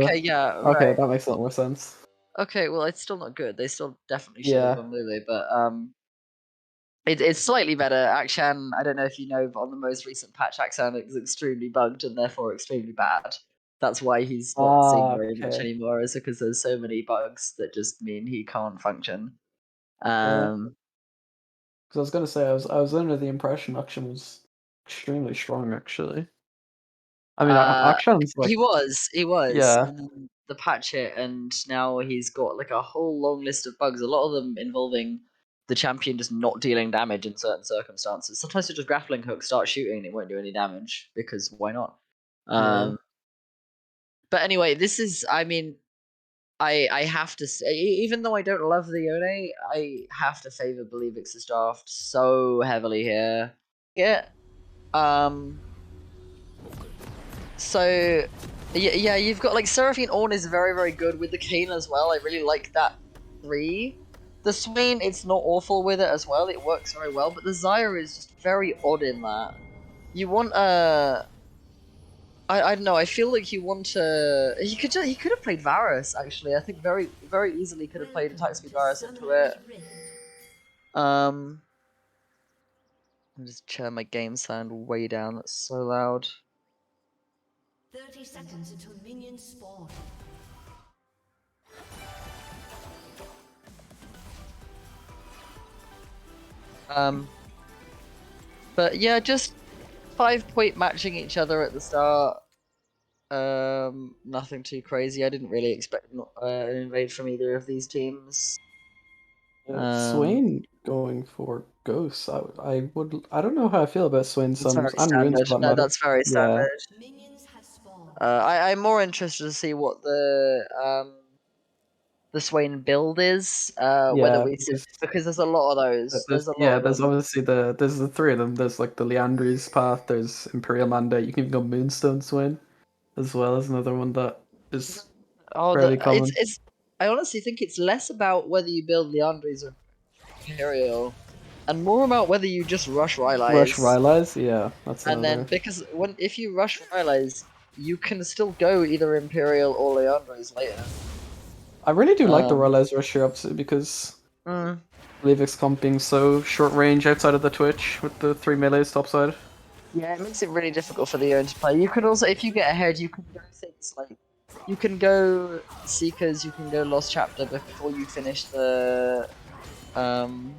Okay, yeah, Okay, right. that makes a lot more sense. Okay, well, it's still not good. They still definitely should have Yeah. gone Lulu, but it's slightly better. Akshan, I don't know if you know, but on the most recent patch, Akshan is extremely bugged and therefore extremely bad. That's why he's not seen Ah, very much okay. anymore, is because there's so many bugs that just mean he can't function. Yeah. Um, Because I was gonna say I was under the impression Akshan was extremely strong actually. I mean, uh, Akshan's like he was, yeah. and then the patch hit, and now he's got like a whole long list of bugs. A lot of them involving the champion just not dealing damage in certain circumstances. Sometimes you just grappling hook, start shooting, and it won't do any damage because why not? Yeah. Um, but anyway, this is. I mean, I have to say, even though I don't love the Yone, I have to favor Believix's draft so heavily here. Yeah. Um. So, yeah, you've got like Seraphine Ornn is very, very good with the Kane as well. I really like that 3. The Swain, it's not awful with it as well. It works very well, but the Zyra is just very odd in that. You want I don't know. I feel like you want to. He could have played Varus actually. I think very very easily could have played attack speed Varus into it. Um, I'll just turn my game sound way down. That's so loud. 30 seconds until minions spawn. But yeah, just 5-point matching each other at the start. Nothing too crazy. I didn't really expect an invade from either of these teams. Swain going for ghosts. I don't know how I feel about Swain It's very Suns and runes standard. for that No, matter. that's very Yeah. standard. Minions have spawned. I'm more interested to see what the Swain build is. Whether Yeah, we see, because there's a lot of those. There's a lot of there's them. obviously there's the 3 of them. There's like the Leandry's path, there's Imperial Mandate, you can even go Moonstone Swain as well as another one that is Oh, fairly common. it's. I honestly think it's less about whether you build Leandres or Imperial, and more about whether you just rush Rush Rylai's. Rylai's, yeah, that's And then another. because if you rush Rylai's, you can still go either Imperial or Leandres later. I really do like the Um, Rylai's Rush here up because mm, Believix comp being so short range outside of the Twitch with the 3 melees topside. yeah, it makes it really difficult for the own to play. You could also, if you get ahead, you can go things like you can go Seekers, you can go Lost Chapter before you finish the um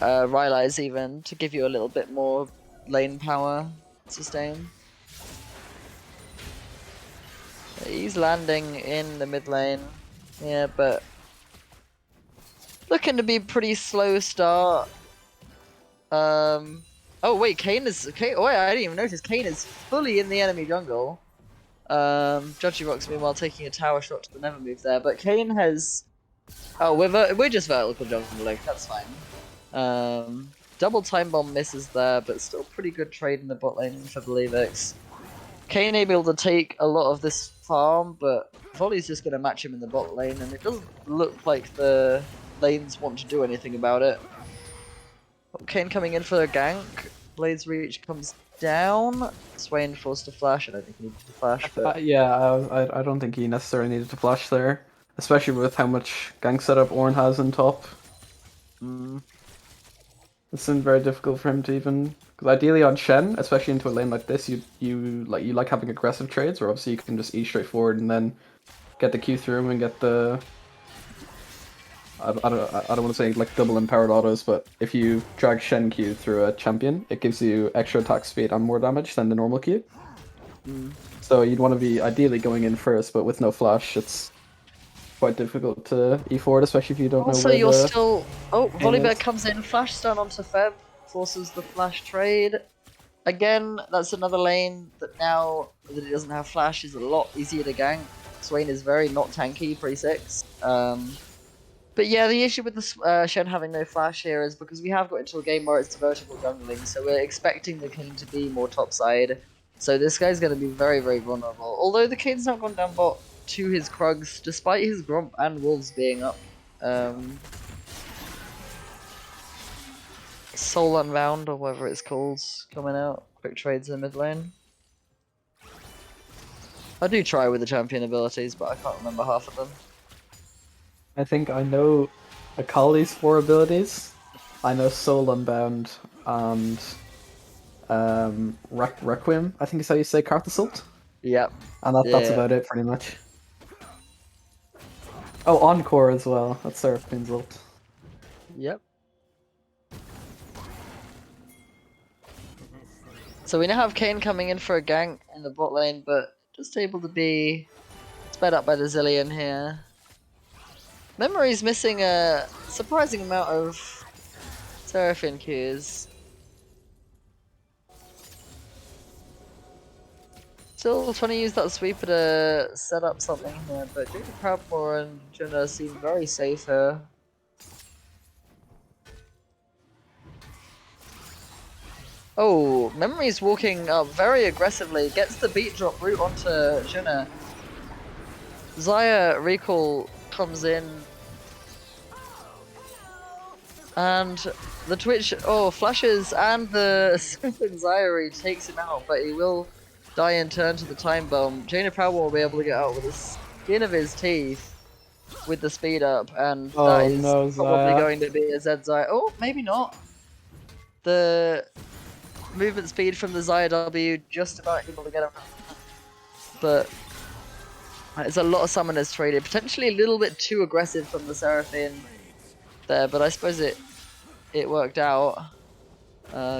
Rylai's even to give you a little bit more lane power sustain. He's landing in the mid lane. Yeah, but looking to be pretty slow start. Oh wait, Kane. Oh wait, I didn't even notice. Kane is fully in the enemy jungle. Judgy Rock's meanwhile taking a tower shot to the never move there, but Kane has. Oh, we're just vertical jungling. That's fine. Double time bomb misses there, but still pretty good trade in the bot lane for Believix. Kane able to take a lot of this farm, but Volley's just going to match him in the bot lane, and it doesn't look like the lanes want to do anything about it. Kane coming in for a gank. Blade's reach comes down. Swain forced to flash. I don't think he needed to flash, but Yeah, I don't think he necessarily needed to flash there, especially with how much gank setup Ornn has on top. mm, It seems very difficult for him to even. Because ideally on Shen, especially into a lane like this, you like having aggressive trades, where obviously you can just E straight forward and then get the Q through him and get the. I don't want to say like double empowered autos, but if you drag Shen Q through a champion, it gives you extra attack speed and more damage than the normal Q. mm. So you'd want to be ideally going in first, but with no flash, it's quite difficult to E forward, especially if you don't know Also, where you're the still. Oh, game Volleybird is. comes in, flash stun onto Feb, forces the flash trade. Again, that's another lane that now that it doesn't have flash is a lot easier to gank. Swain is very not tanky pre-6. But yeah, the issue with the Shen having no flash here is because we have got into a game where it's vertical jungling, so we're expecting the King to be more topside. So this guy's going to be very, very vulnerable. Although the King's not gone down bot to his Krugs, despite his Gromp and Wolves being up. Soul Unbound, or whatever it's called, coming out. Quick trades in mid lane. I do try with the champion abilities, but I can't remember half of them. I think I know Akali's 4 abilities. I know Soul Unbound and Requiem, I think is how you say Cart Assault. Yep. And that's Yeah. about it, pretty much. Oh, Encore as well. That's Seraphim's ult. Yep. So we now have Kayn coming in for a gank in the bot lane, but just able to be sped up by the Zillion here. Memory's missing a surprising amount of Seraphim Qs. Still trying to use that sweeper to set up something here, but Jacob Proudmore and Junna seem very safe here. Oh, Memory's walking up very aggressively, gets the beat drop route onto Junna. Xayah recall comes in. And the Twitch, flashes and the Xayah takes him out, but he will die in turn to the time bomb. Jaina Proudmore will be able to get out with the skin of his teeth with the speed up, and that is no, probably Xayah. going to be a Zed Xayah. Oh, maybe not. The movement speed from the Xayah W just about able to get him, but it's a lot of summoners traded. Potentially a little bit too aggressive from the Seraphim there, but I suppose it worked out,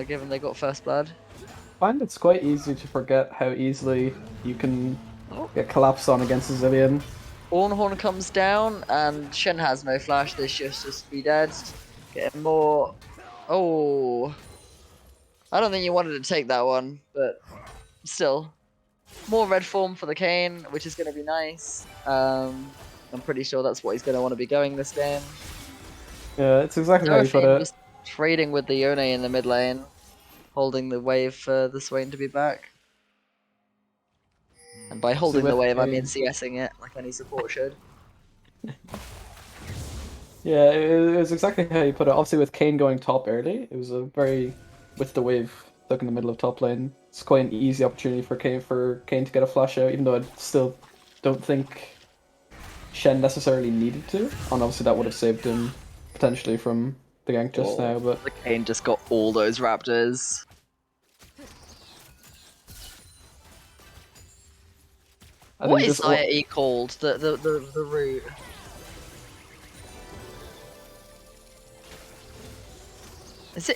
given they got first blood. I find it's quite easy to forget how easily you can Oh. get collapsed on against a Zillion. Ornhorn comes down, and Shen has no flash. This just be dead. Getting more. Oh, I don't think you wanted to take that one, but still, more red form for the Kayn, which is going to be nice. I'm pretty sure that's what he's going to want to be going this game. Yeah, it's exactly how you put it. Just trading with the Yone in the mid lane, holding the wave for the Swain to be back. And by holding the wave, I mean CSing it, like any support should. Yeah, it was exactly how you put it. Obviously, with Kayn going top early, it was a very, with the wave stuck in the middle of top lane, it's quite an easy opportunity for Kayn to get a flash out, even though I still don't think Shen necessarily needed to. And obviously that would have saved him potentially from the gank just now, but... The Kayn just got all those raptors. What is IE called? The route?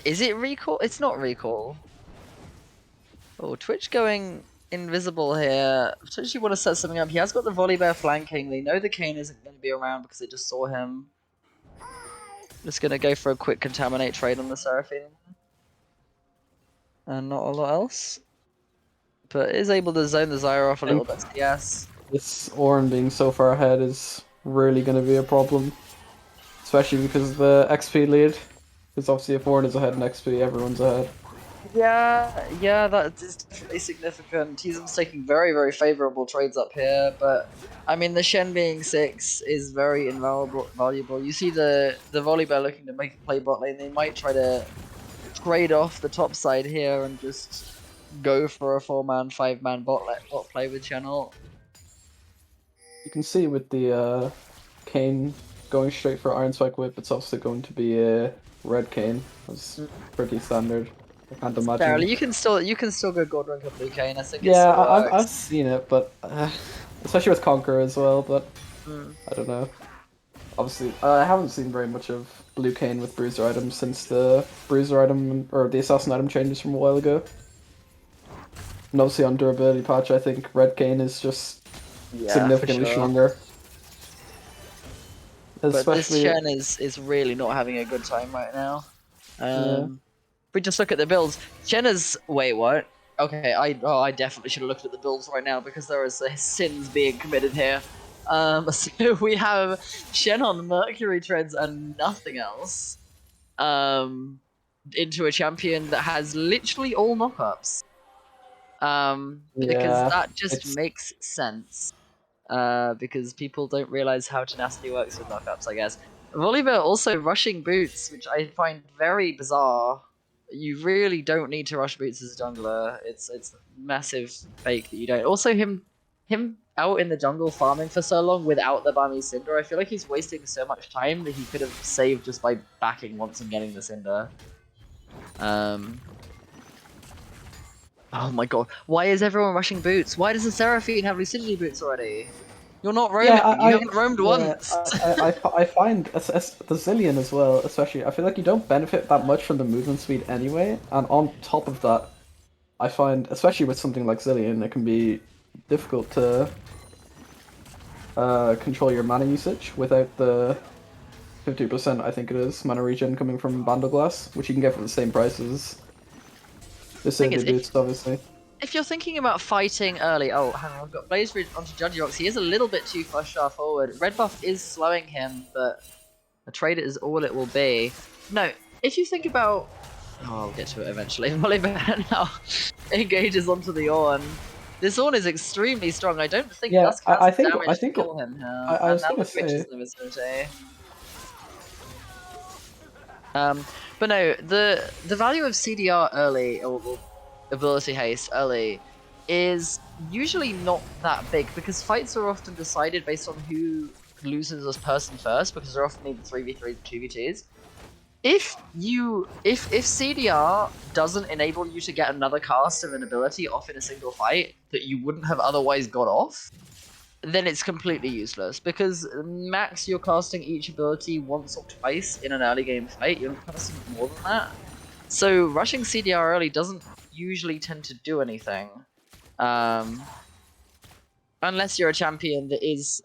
Is it recall? It's not recall. Oh, Twitch going invisible here. Potentially want to set something up. He has got the Volibear flanking. They know the Kayn isn't going to be around because they just saw him. Just going to go for a quick contaminate trade on the Seraphim. And not a lot else. But is able to zone the Xayah off a little bit. Yes. This Ornn being so far ahead is really going to be a problem. Especially because of the XP lead. Because obviously if Ornn is ahead in XP, everyone's ahead. Yeah, that is definitely significant. He's taking very, very favourable trades up here, but I mean the Shen being 6 is very invaluable. You see the Volibear looking to make a play bot lane. They might try to trade off the top side here and just go for a 4-man, 5-man bot play with Shen ult. You can see with the Kayn going straight for Iron Spike Whip, it's also going to be a red Kayn. That's pretty standard. I can't imagine. Barely, you can still go gold rank up blue Kayn. I think. Yeah, I've seen it, but especially with Conqueror as well. But I don't know. Obviously, I haven't seen very much of blue Kayn with Bruiser items since the Bruiser item or the Assassin item changes from a while ago. And obviously on durability patch, I think red Kayn is just significantly stronger. But this Shen is really not having a good time right now. If we just look at the builds, Shen is... Wait, what? Okay, I definitely should have looked at the builds right now because there is sins being committed here. So we have Shen on Mercury Treads and nothing else. Into a champion that has literally all knockups. Because that just makes sense. Because people don't realize how tenacity works with knockups, I guess. Volibear also rushing boots, which I find very bizarre. You really don't need to rush boots as a jungler. It's massive fake that you don't. Also, him him out in the jungle farming for so long without the Bami Cinder, I feel like he's wasting so much time that he could have saved just by backing once and getting the Cinder. Oh my god, why is everyone rushing boots? Why does the Seraphine have Lucidity boots already? You're not roaming, you haven't roamed once! I find the Zillion as well, especially, I feel like you don't benefit that much from the movement speed anyway, and on top of that, I find, especially with something like Zillion, it can be difficult to control your mana usage without the 50%, I think it is, mana regen coming from Bundle Glass, which you can get for the same price as the Thing is, Lucidity boots, obviously. if you're thinking about fighting early, oh, hang on, I've got Blaze Ridge onto Judgeox. He is a little bit too far forward. Red buff is slowing him, but a trade is all it will be. No, if you think about... Oh, I'll get to it eventually. Volibear now engages onto the Ornn. This Ornn is extremely strong. I don't think Yeah, Dusk has I the think damage to kill him here. I And was now gonna the Twitch is say, in the vicinity. But no, the value of CDR early, or ability haste early, is usually not that big because fights are often decided based on who loses as person first, because they're often either 3v3s or 2v2s. If CDR doesn't enable you to get another cast of an ability off in a single fight that you wouldn't have otherwise got off, then it's completely useless, because max you're casting each ability once or twice in an early game fight, you're not casting more than that. So rushing CDR early doesn't usually tend to do anything. Unless you're a champion that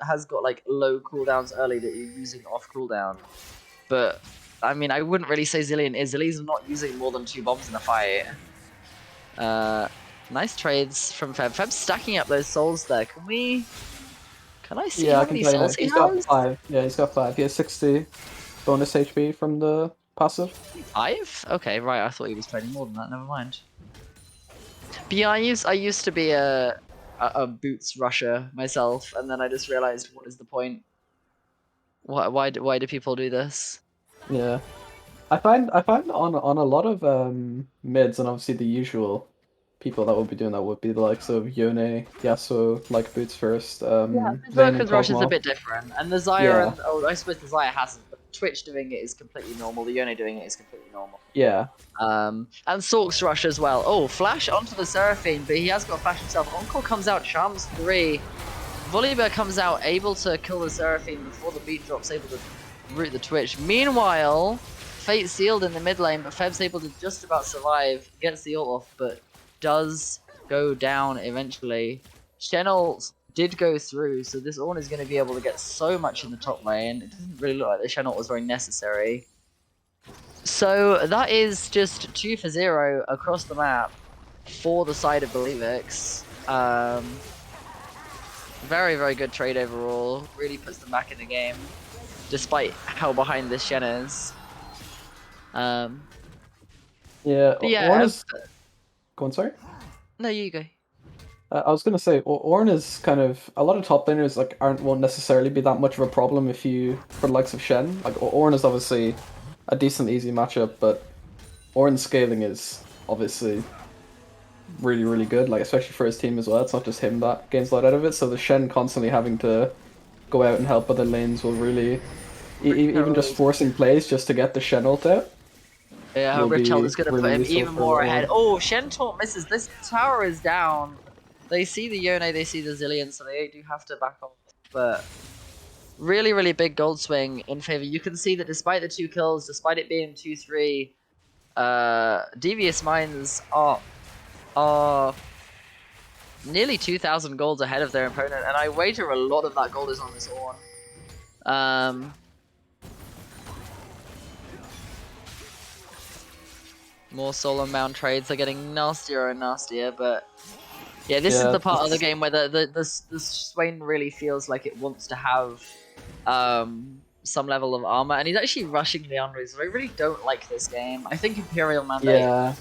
has got like low cooldowns early that you're using off cooldown. But I mean, I wouldn't really say Zillion is. Zillion's not using more than 2 bombs in a fight. Nice trades from Feb. Feb's stacking up those souls there. Can I see yeah, how I can many tell you souls that. he He's got has? 5. Yeah, he's got 5. He has 60 bonus HP from the passive. 5? Okay, right. I thought he was trading more than that. Never mind. But yeah, I used to be a boots rusher myself, and then I just realized, what is the point? Why do people do this? Yeah. I find on a lot of mids, and obviously the usual people that would be doing that would be the likes of Yone, Yasuo, like boots first, Yeah, Vayne and Berserker's Rush is a Kog'Maw. bit different, and the Zyre Yeah, and I suppose the Zyre hasn't, but Twitch doing it is completely normal. The Yone doing it is completely normal. yeah, And Sork's Rush as well. Oh, Flash onto the Seraphine, but he has got Flash himself. Encore comes out, Charms 3. Volibear comes out, able to kill the Seraphine before the beat drop's able to root the Twitch. Meanwhile, Fate sealed in the mid lane, but Feb's able to just about survive. Gets the ult off, but does go down eventually. Shen ult did go through, so this Ornn is going to be able to get so much in the top lane. It doesn't really look like the Shen ult was very necessary. So that is just 2 for 0 across the map for the side of Believix. Very, very good trade overall. Really puts them back in the game, despite how behind this Shen is. yeah. But yeah, Ornn is. Go on, sorry. no, you go. I was gonna say, Ornn is kind of a lot of top laners like won't necessarily be that much of a problem if you for the likes of Shen. Like Ornn is obviously a decent easy matchup, but Ornn's scaling is obviously really, really good, like especially for his team as well. It's not just him that gains a lot out of it. So the Shen constantly having to go out and help other lanes will really, even just forcing plays just to get the Shen ult out. Yeah, Will Rift Held be is going to really put him useful even for more Ornn. ahead. Oh, Shen taunt misses. This tower is down. They see the Yone, they see the Zillion, so they do have to back off. But really, really big gold swing in favor. You can see that despite the 2 kills, despite it being 2-3, Devious Minds are nearly 2,000 golds ahead of their opponent, and I wager a lot of that gold is on this Ornn. More solo mount trades are getting nastier and nastier, but yeah, this is the part of the game where the Swain really feels like it wants to have some level of armor, and he's actually rushing the Unreal, so I really don't like this game. I think Imperial Mandate. Yeah.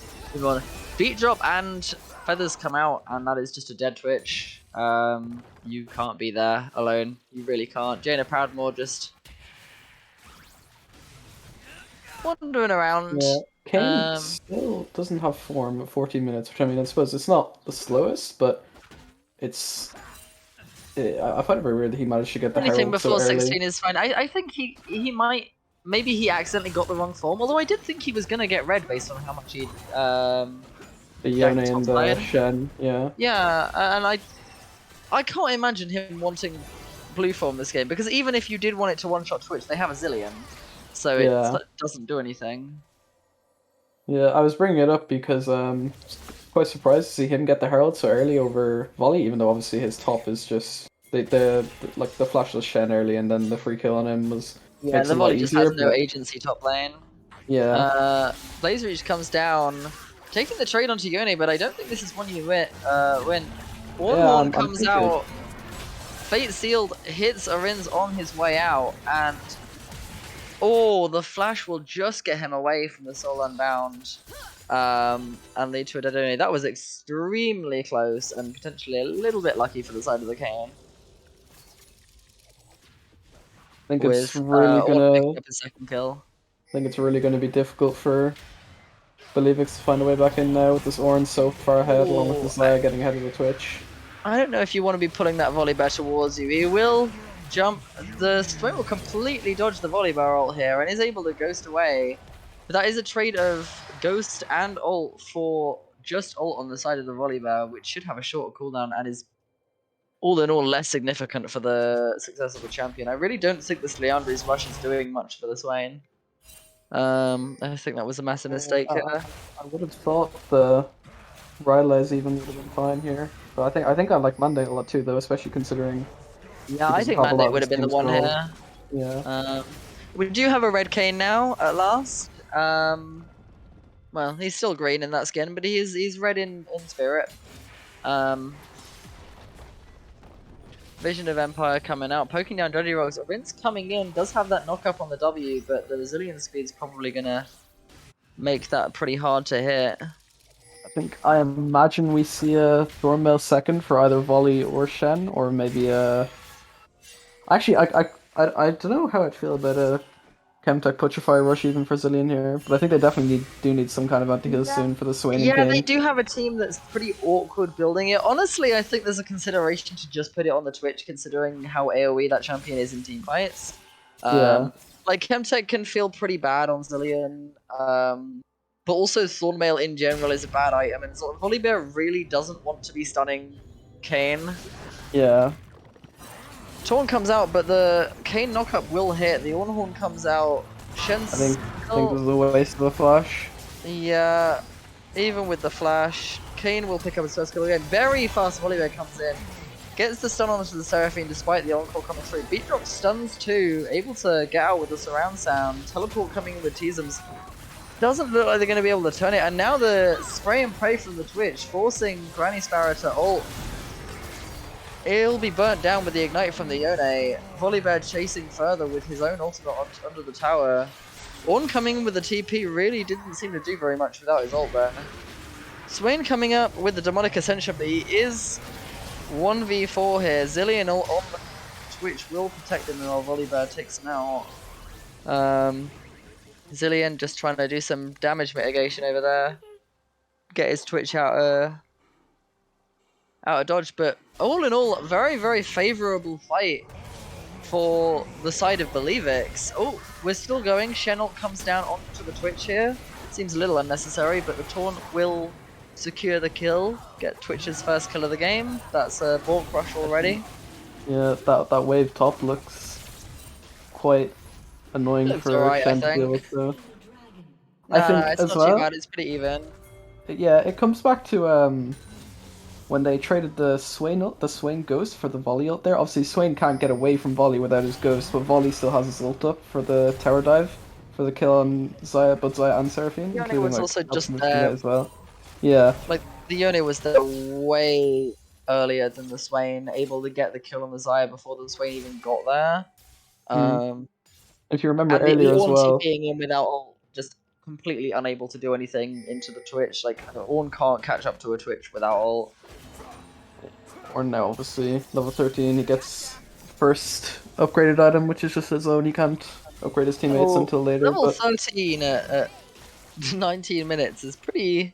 Beat drop and feathers come out, and that is just a dead Twitch. You can't be there alone. You really can't. Jaina Proudmore just wandering around. Yeah. Kane still doesn't have form at 14 minutes, which I mean, I suppose it's not the slowest, but it's I find it very weird that he managed to get the Anything Herald so before early. 16 is fine. I think he might. Maybe he accidentally got the wrong form. Although I did think he was gonna get red based on how much he The Yone ganked top and the side. Shen, yeah. Yeah, and I can't imagine him wanting blue form this game because even if you did want it to one-shot Twitch, they have a zillion, so Yeah. it doesn't do anything. Yeah, I was bringing it up because quite surprised to see him get the Herald so early over Volley, even though obviously his top is just the like the flashless Shen early and then the free kill on him was Yeah, makes the it a lot volley just has easier, no but agency top lane. yeah. Blaze Reach comes down, taking the trade onto Yone, but I don't think this is one you win. Ornhorn I'm comes pretty sure out, Fate Sealed hits Arin's on his way out, and oh, the flash will just get him away from the Soul Unbound, and lead to a dead Yone. That was extremely close and potentially a little bit lucky for the side of the Kane, I think it's with really Ornn gonna picking up his second kill. be difficult for Believix to find a way back in now with this Orange so far ahead, along with Oh, this Zaya getting ahead of the Twitch. I don't know if you want to be pulling that volley bear towards you. He will jump. The Swain will completely dodge the volley bear ult here and is able to ghost away. But that is a trade of ghost and ult for just ult on the side of the volley bear, which should have a shorter cooldown and is all in all less significant for the success of the champion. I really don't think this Leandri's rush is doing much for the Swain. I think that was a massive mistake here. I would have thought the Rylai's even would have been fine here. But I think I like Monday a lot too, though, especially considering Yeah, he I doesn't think have a lot Mandate of would his have been the team's one gold. here. Yeah. We do have a red Kane now at last. Well, he's still green in that skin, but he's red in spirit. Vision of Empire coming out, poking down Dirty Rocks. Rinse coming in, does have that knock up on the W, but the Resilient Speed's probably gonna make that pretty hard to hit. I imagine we see a Thornmail second for either Volley or Shen, or maybe a. Actually, I don't know how I'd feel about a Chemtech Putrefy Rush even for Zillion here, but I think they definitely do need some kind of anti-heal soon for the Swain and Yeah, they Kane. do have a team that's pretty awkward building it. Honestly, I think there's a consideration to just put it on the Twitch, considering how AoE that champion is in team fights. Yeah. Like Chemtech can feel pretty bad on Zillion, but also Thornmail in general is a bad item, and so Volibear really doesn't want to be stunning Kane. Yeah. Torn comes out, but the Kane knockup will hit. The Ornhorn comes out. Shen's I think this is a waste of a flash. yeah, even with the flash, Kane will pick up his first kill again. Very fast Volibear comes in. Gets the stun onto the Seraphine despite the encore coming through. Beat drop stuns too, able to get out with the surround sound. Teleport coming in with Teasums. Doesn't look like they're going to be able to turn it. And now the spray and pray from the Twitch, forcing Granny Sparrow to ult. He'll be burnt down with the ignite from the Yone. Volibear chasing further with his own ultimate under the tower. Ornn coming with the TP really didn't seem to do very much without his ult there. Swain coming up with the Demonic Ascension, but he is 1v4 here. Zillion ult on the Twitch will protect him while Volibear takes him out. Zillion just trying to do some damage mitigation over there. Get his Twitch out of dodge, but all in all, very, very favourable fight for the side of Believix. Oh, we're still going. Shenult comes down onto the Twitch here. Seems a little unnecessary, but the Taunt will secure the kill. Get Twitch's first kill of the game. That's a Bork Rush already. Yeah, that wave top looks quite annoying for alright, Shen I to deal think. with, though. No, I think it's as not well. too bad. It's pretty even. Yeah, it comes back to when they traded the Swain Ghost for the Volley ult there. Obviously, Swain can't get away from Volley without his Ghost, but Volley still has his ult up for the tower dive for the kill on Zaya, both Zaya and Seraphine, Yone including was like also just Alchemist there. as well. Yeah. Like, the Yone was there way earlier than the Swain, able to get the kill on the Zaya before the Swain even got there. If you remember And the earlier as Ornn well. TPing in without ult, just completely unable to do anything into the Twitch. Like, Ornn can't catch up to a Twitch without ult. Or now, obviously, level 13, he gets first upgraded item, which is just his own. He can't upgrade his teammates until later. Level But 13 at 19 minutes is pretty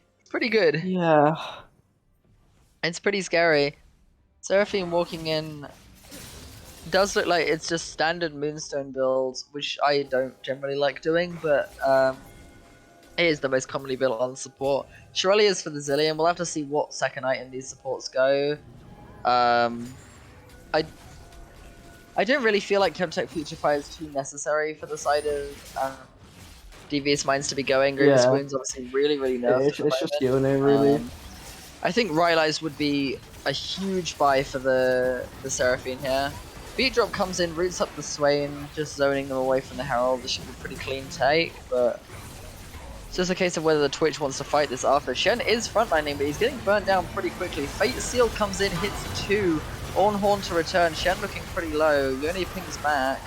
good. yeah, It's pretty scary. Seraphine walking in does look like it's just standard Moonstone build, which I don't generally like doing, but it is the most commonly built on support. Shirley is for the Zillion. We'll have to see what second item these supports go. I I don't really feel like Chemtech Future Fire is too necessary for the side of Devious Minds to be going. Grievous Yeah. Wounds obviously really nerfed at the It's just moment. UNL really. I think Rylai's would be a huge buy for the Seraphine here. Beat Drop comes in, roots up the Swain, just zoning them away from the Herald. This should be a pretty clean take, but it's just a case of whether the Twitch wants to fight this after. Shen is frontlining, but he's getting burnt down pretty quickly. Fate Seal comes in, hits 2. On Horn to return. Shen looking pretty low. Yoni pings back.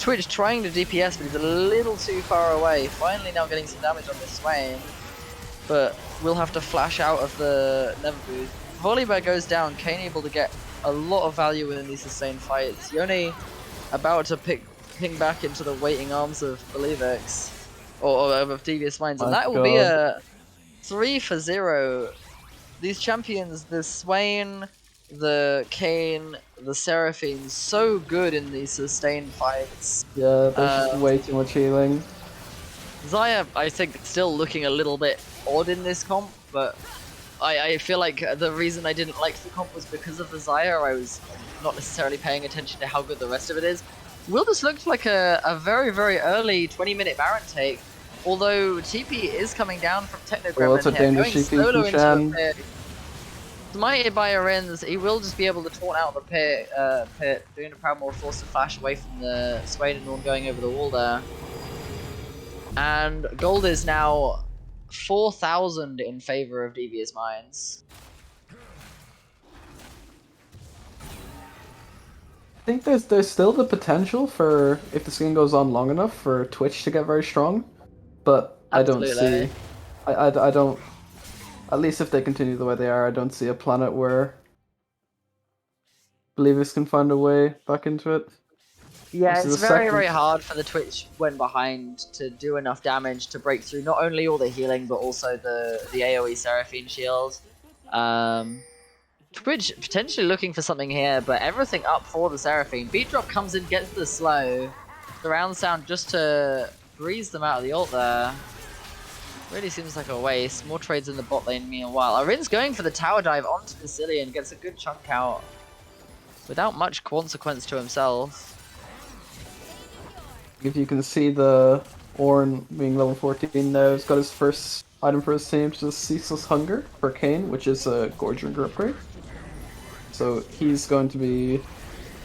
Twitch trying to DPS, but he's a little too far away. Finally now getting some damage on this Swain. But we'll have to flash out of the Never Booth. Volibear goes down. Kane able to get a lot of value within these sustained fights. Yoni about to ping back into the waiting arms of Believix. Or of Devious Minds. And that will be a 3 for 0. These champions, the Swain, the Kane, the Seraphine, so good in these sustained fights. Yeah, there's just way too much healing. Xayah, I think, still looking a little bit odd in this comp, but I feel like the reason I didn't like the comp was because of the Xayah. I was not necessarily paying attention to how good the rest of it is. Will this looked like a very early 20-minute Baron take, although TP is coming down from Technogram That's a dangerous TP from Shen. Smited by Arens, he will just be able to taunt out the pit, doing a Paramore force to flash away from the Swain and Norn going over the wall there. And gold is now 4,000 in favor of Devious Minds. I think there's still the potential for, if the game goes on long enough, for Twitch to get very strong, but Absolutely. I don't see, I don't, at least if they continue the way they are, I don't see a planet where Believix can find a way back into it. Yeah, it's very hard for the Twitch when behind to do enough damage to break through not only all the healing but also the AoE Seraphine shield. Twitch potentially looking for something here, but everything up for the Seraphine. Beat Drop comes in, gets the slow. The round sound just to breeze them out of the ult there. Really seems like a waste. More trades in the bot lane meanwhile. Arin's going for the tower dive onto the Cillian, gets a good chunk out without much consequence to himself. If you can see the Ornn being level 14 now, he's got his first item for his team, which is Ceaseless Hunger for Kane, which is a Gorge Drinker upgrade. So he's going to be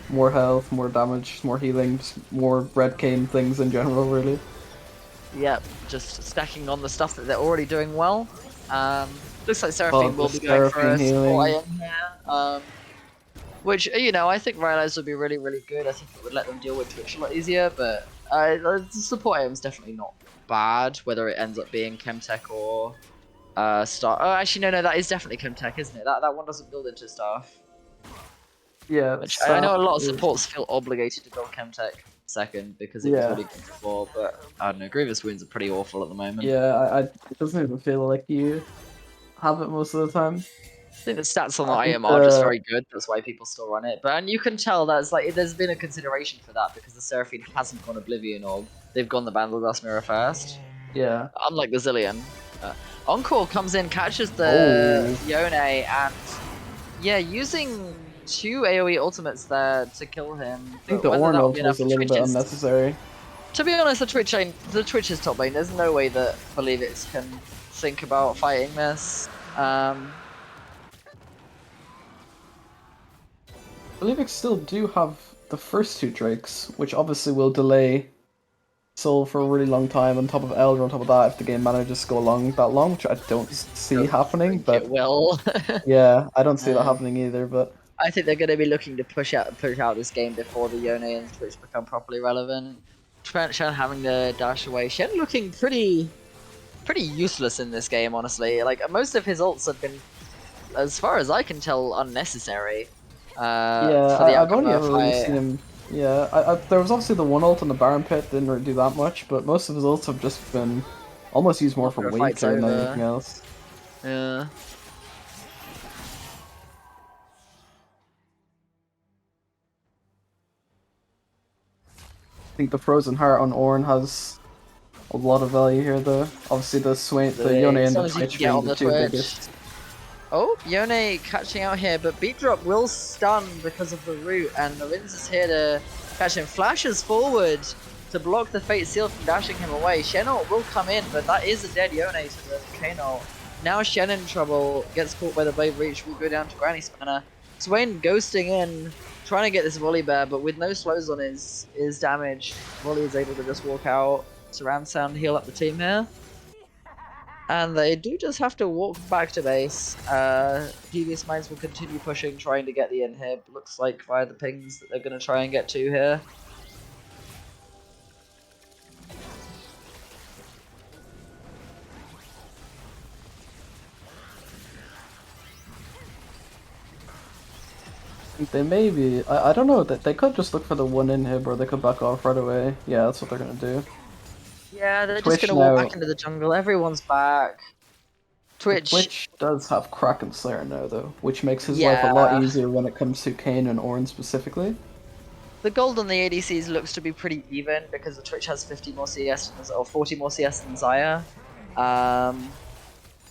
more health, more damage, more healing, just more red Kane things in general, really. Yep, just stacking on the stuff that they're already doing well. Looks like Seraphine will be going for a support item here. Which, you know, I think Rylai's would be really good. I think it would let them deal with Twitch a lot easier, but the support item's definitely not bad, whether it ends up being Chemtech or Star. Oh, actually, no, that is definitely Chemtech, isn't it? That one doesn't build into Staff. Yeah, which I know a lot of supports feel obligated to build Chemtech second because it was really good before, but I don't know, Grievous Wounds are pretty awful at the moment. Yeah, it doesn't even feel like you have it most of the time. I think the stats on the item are just very good, that's why people still run it. But and you can tell that's like there's been a consideration for that because the Seraphine hasn't gone Oblivion Orb. They've gone the Bandelgast Mirror first. Yeah. Unlike the Zillion. Encore comes in, catches the Yone, and yeah, using 2 AoE ultimates there to kill him. I think the Ornn ult was a little bit unnecessary. To be honest, the Twitch is top lane. There's no way that Believix can think about fighting this. Believix still do have the first 2 Drakes, which obviously will delay Soul for a really long time on top of Elder on top of that if the game manages to go along that long, which I don't see happening, but it will. Yeah, I don't see that happening either, but I think they're going to be looking to push out this game before the Yone and Twitch become properly relevant. Shen having to dash away. Shen looking pretty useless in this game, honestly. Like, most of his ults have been, as far as I can tell, unnecessary. Yeah, for the I've only ever really seen him. Yeah, there was obviously the one ult on the Baron Pit, didn't really do that much, but most of his ults have just been almost used more for weight than anything else. Yeah. I think the Frozen Heart on Ornn has a lot of value here, though. Obviously, the Yone As and long the as you can Twitch get being on the the two Twitch. biggest. Oh, Yone catching out here, but Beat Drop will stun because of the root, and Lorenz is here to catch him. Flashes forward to block the Fate Seal from dashing him away. Shen'Alt will come in, but that is a dead Yone to the K'Nalt. Now Shen in trouble, gets caught by the Blade Reach, will go down to Granny Spanner. Swain ghosting in, trying to get this Volley Bear, but with no slows on his damage, Volley is able to just walk out. Surround Sound heal up the team here. And they do just have to walk back to base. Devious Minds will continue pushing, trying to get the inhib. Looks like via the pings that they're going to try and get to here. They may be. I don't know. They could just look for the one inhib, or they could back off right away. Yeah, that's what they're gonna do. Yeah, they're Twitch just going to walk now. back into the jungle. Everyone's back. Twitch does have Kraken Slayer now, though, which makes his life a lot Yeah. easier when it comes to Kayn and Ornn specifically. The gold on the ADCs looks to be pretty even because the Twitch has 50 more CS or 40 more CS than Xayah.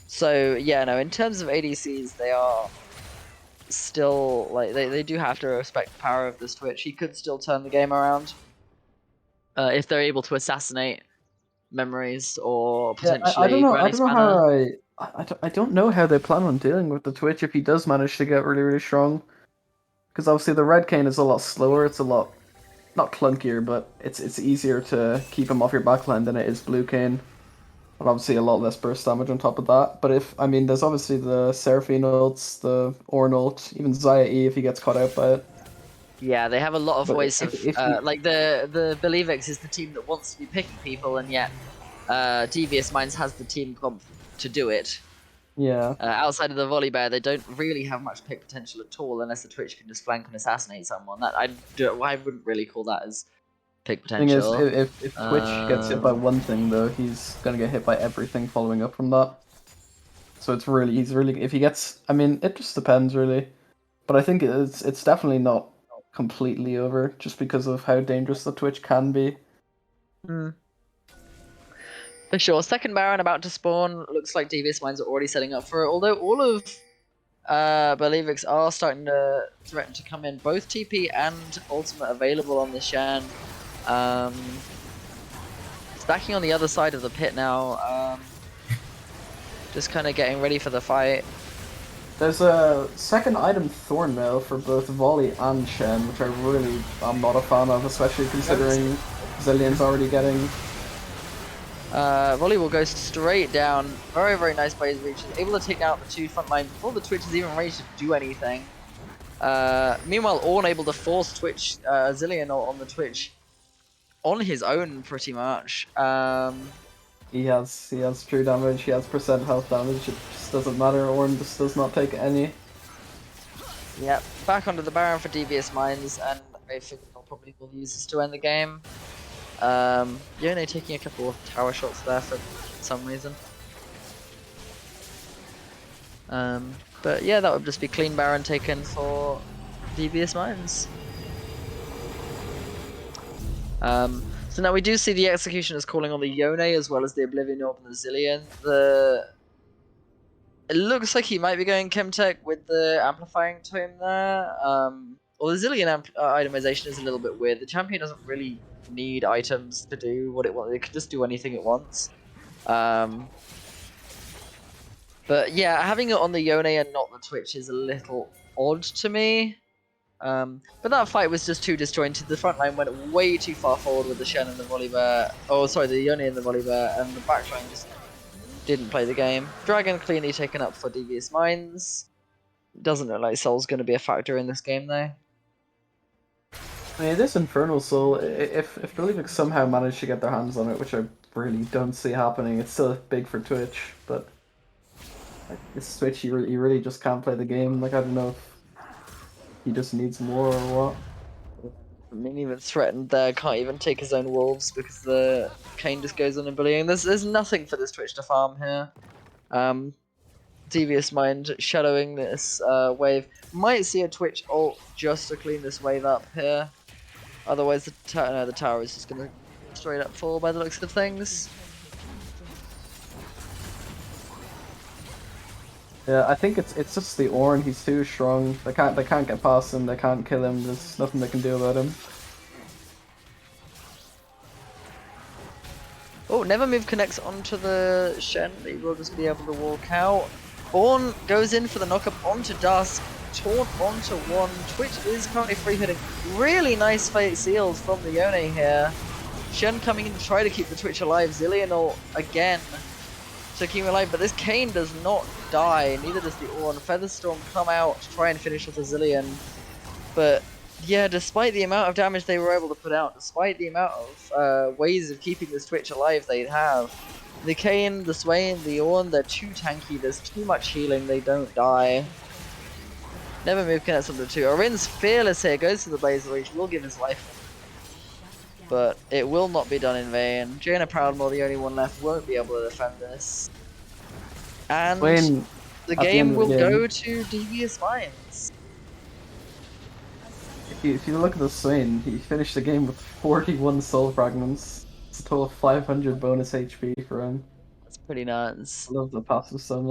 So yeah, no, in terms of ADCs, they are still like they do have to respect the power of this Twitch. He could still turn the game around if they're able to assassinate memories or Yeah, potentially I don't know. I Granny don't know Spanner. how I don't know how they plan on dealing with the Twitch if he does manage to get really strong. Because obviously the Red Kayn is a lot slower. It's a lot not clunkier, but it's easier to keep him off your backline than it is Blue Kayn. And obviously a lot less burst damage on top of that. But I mean, there's obviously the Seraphine ults, the Ornn ult, even Xayah E if he gets caught out by it. Yeah, they have a lot of But ways of if you, like the Believix is the team that wants to be picking people, and yet Devious Minds has the team comp to do it. yeah, Outside of the volley bear, they don't really have much pick potential at all, unless the Twitch can just flank and assassinate someone. That I wouldn't really call that as pick thing is, potential. if Twitch gets hit by one thing though, he's gonna get hit by everything following up from that. So he's really if he gets. I mean, it just depends really, but I think it's definitely not completely over just because of how dangerous the Twitch can be. Hmm. For sure. Second Baron about to spawn. Looks like Devious Minds are already setting up for it. Although all of Believix are starting to threaten to come in. Both TP and Ultimate available on this Shan. Stacking on the other side of the pit now. Just kind of getting ready for the fight. There's a second item Thornmail for both Volley and Shen, which I'm not a fan of, especially considering Zillion's already getting. Volley will go straight down. Very, very nice Blaze Reach. Is able to take out the two front line before the Twitch is even ready to do anything. Meanwhile, Ornn able to force Twitch, Zillion on the Twitch on his own pretty much. He has true damage, he has percent health damage, it just doesn't matter, Ornn just does not take any. Yep, back onto the Baron for Devious Minds, and I think they'll probably will use this to end the game. Yone taking a couple of tower shots there for some reason. But yeah, that would just be clean Baron taken for Devious Minds. So now we do see the Executioners calling on the Yone as well as the Oblivion Orb and the Zillion. It looks like he might be going Chemtech with the Amplifying Tome there. Well, the Zillion itemization is a little bit weird. The champion doesn't really need items to do what it wants. It can just do anything it wants. But yeah, having it on the Yone and not the Twitch is a little odd to me. But that fight was just too disjointed. The front line went way too far forward with the Shen and the Volibear. Oh, sorry, the Yone and the Volibear, and the backline just didn't play the game. Dragon cleanly taken up for Devious Minds. Doesn't look like Soul's going to be a factor in this game, though. I mean, this Infernal Soul, if Believix somehow managed to get their hands on it, which I really don't see happening, it's still big for Twitch, but like, this Twitch, you really just can't play the game. Like, I don't know if he just needs more or what. I mean, even threatened there, can't even take his own wolves because the Kayn just goes on and bullying. There's nothing for this Twitch to farm here. Devious Mind shadowing this wave. Might see a Twitch ult just to clean this wave up here. Otherwise, the tower is just gonna straight up fall by the looks of things. Yeah, I think it's just the Ornn. He's too strong. They can't get past him. They can't kill him. There's nothing they can do about him. Oh, Never Move connects onto the Shen. He will just be able to walk out. Ornn goes in for the knockup onto Dusk. Taunt onto one. Twitch is currently free hitting. Really nice fate sealed from the Yone here. Shen coming in to try to keep the Twitch alive. Zillion ult again to keep him alive, but this Kayn does not die. Neither does the Ornn. Featherstorm come out to try and finish off the Zillion. But yeah, despite the amount of damage they were able to put out, despite the amount of ways of keeping this Twitch alive they have, the Kayn, the Swain, the Ornn, they're too tanky, there's too much healing, they don't die. Never Move connects on the 2. Orin's fearless here, goes to the Blaze Reach, will give his life. But it will not be done in vain. Jaina Proudmoore, the only one left, won't be able to defend this. And Swain, the at the end game of will the game- go to Devious Minds. If you look at the Swain, he finished the game with 41 soul fragments. It's a total of 500 bonus HP for him. That's pretty nuts. I love the passive so much.